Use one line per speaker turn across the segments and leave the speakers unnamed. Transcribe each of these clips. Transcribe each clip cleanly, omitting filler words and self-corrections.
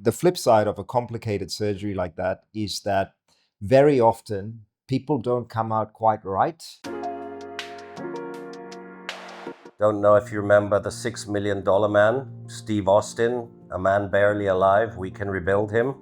The flip side of a complicated surgery like that is that very often people don't come out quite right.
Don't know if you remember the $6 million man, Steve Austin, a man barely alive, we can rebuild him.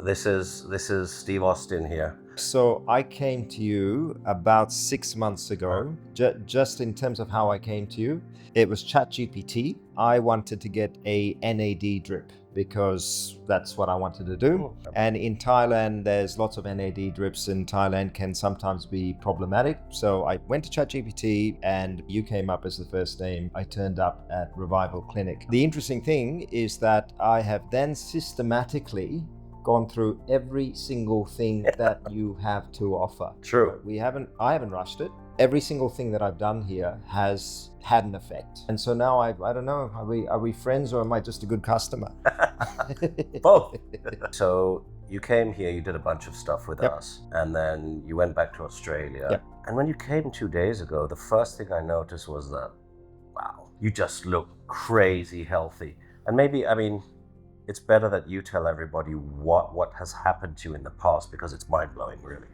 This is Steve Austin here.
So I came to you about 6 months ago. Just in terms of how I came to you, it was ChatGPT. I wanted to get a NAD drip because that's what I wanted to do. And in Thailand, there's lots of NAD drips in Thailand can sometimes be problematic. So I went to ChatGPT and you came up as the first name. I turned up at Revival Clinic. The interesting thing is that I have then systematically gone through every single thing that you have to offer.
True.
I haven't rushed it. Every single thing that I've done here has had an effect. And so now I don't know, are we friends or am I just a good customer?
Both. So you came here, you did a bunch of stuff with
Yep.
us, and then you went back to Australia.
Yep.
And when you came 2 days ago, the first thing I noticed was that, wow, you just look crazy healthy. And maybe, it's better that you tell everybody what has happened to you in the past, because it's mind-blowing, really.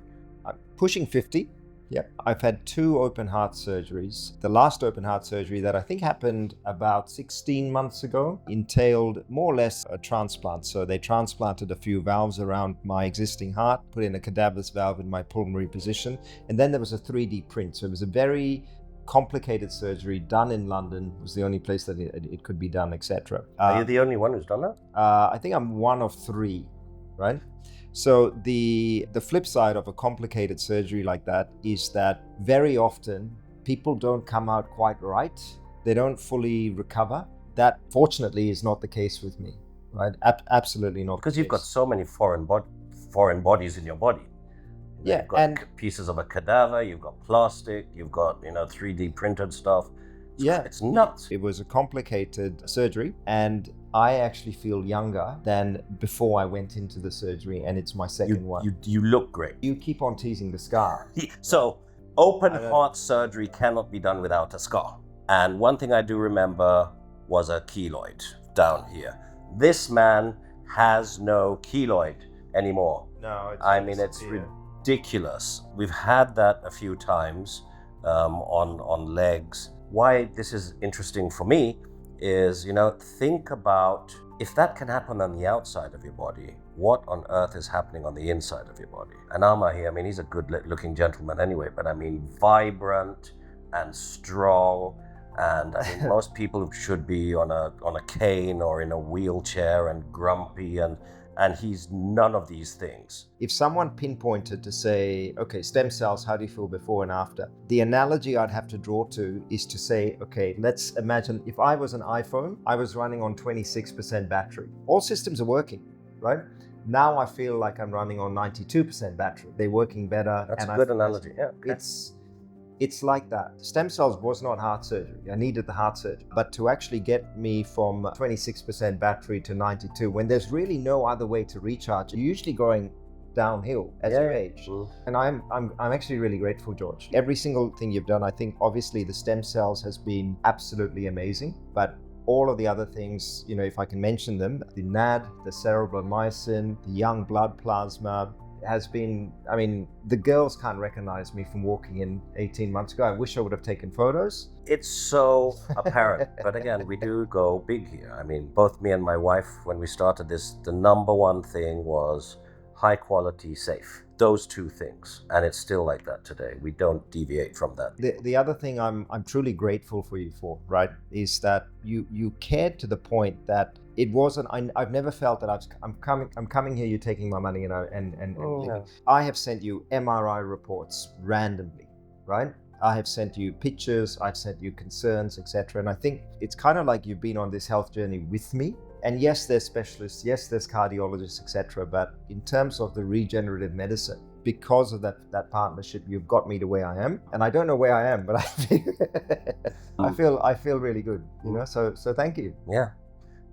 I'm pushing 50. Yep. I've had 2 open heart surgeries. The last open heart surgery that I think happened about 16 months ago entailed more or less a transplant. So they transplanted a few valves around my existing heart, put in a cadaverous valve in my pulmonary position, and then there was a 3D print. So it was a very complicated surgery done in London. It was the only place that it could be done, etc.
Are you the only one who's done that?
I think I'm one of 3, right? So the flip side of a complicated surgery like that is that very often people don't come out quite right. They don't fully recover. That fortunately is not the case with me, right? Absolutely not.
Because you've got so many foreign bodies in your body.
Yeah,
You've got
and
pieces of a cadaver, you've got plastic, you've got 3D printed stuff. It's nuts.
It was a complicated surgery and I actually feel younger than before I went into the surgery, and it's my second one.
You look great.
You keep on teasing the scar.
So open heart surgery cannot be done without a scar. And one thing I do remember was a keloid down here. This man has no keloid anymore.
No,
it's ridiculous. We've had that a few times on legs. Why this is interesting for me is, think about if that can happen on the outside of your body, what on earth is happening on the inside of your body? And Amar here, he's a good looking gentleman anyway, but vibrant and strong. And most people should be on a cane or in a wheelchair and grumpy, and he's none of these things.
If someone pinpointed to say, okay, stem cells, how do you feel before and after? The analogy I'd have to draw to is to say, okay, let's imagine if I was an iPhone, I was running on 26% battery. All systems are working, right? Now I feel like I'm running on 92% battery. They're working better.
That's a good analogy, yeah. Okay.
It's like that. Stem cells was not heart surgery. I needed the heart surgery. But to actually get me from 26% battery to 92, when there's really no other way to recharge, you're usually going downhill as you age. And I'm actually really grateful, George. Every single thing you've done, I think obviously the stem cells has been absolutely amazing, but all of the other things, if I can mention them, the NAD, the cerebral myosin, the young blood plasma, has been, the girls can't recognize me from walking in 18 months ago. I wish I would have taken photos.
It's so apparent. But again, we do go big here. Both me and my wife, when we started this, the number one thing was high quality, safe. Those 2 things. And it's still like that today. We don't deviate from that.
The other thing I'm truly grateful for you for, right, is that you cared to the point that it wasn't. I've never felt that I'm coming here. You're taking my money, and I have sent you MRI reports randomly, right? I have sent you pictures. I've sent you concerns, etc. And I think it's kind of like you've been on this health journey with me. And yes, there's specialists. Yes, there's cardiologists, etc. But in terms of the regenerative medicine, because of that partnership, you've got me to where I am. And I don't know where I am, but I feel really good. So thank you.
Yeah.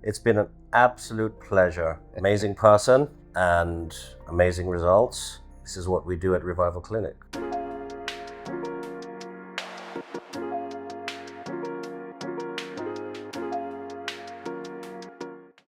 It's been an absolute pleasure. Amazing person and amazing results. This is what we do at Revival Clinic.